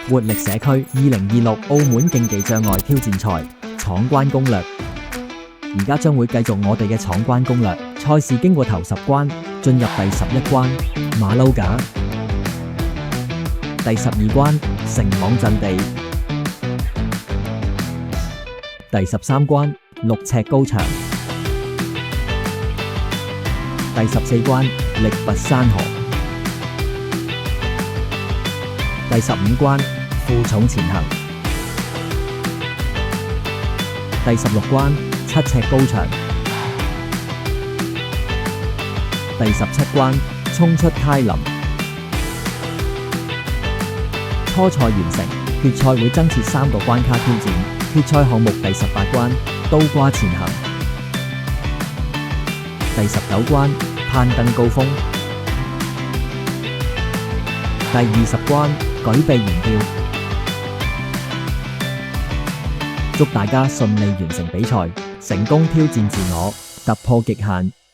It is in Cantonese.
活力社區2026澳門競技障礙挑戰賽闖關攻略，而家將會繼續我哋嘅闖關攻略。賽事經過頭10關，進入第11關馬騮架，第12關城網陣地，第13關6尺高牆，第14關力拔山河，第15關負重前行，第16關7尺高牆，第17關衝出胎林。初賽完成，決賽會增設3個關卡挑戰。決賽項目第18關倒掛前行，第19關攀登高峰，第20關舉臂懸吊。祝大家順利完成比賽，成功挑戰自我，突破極限。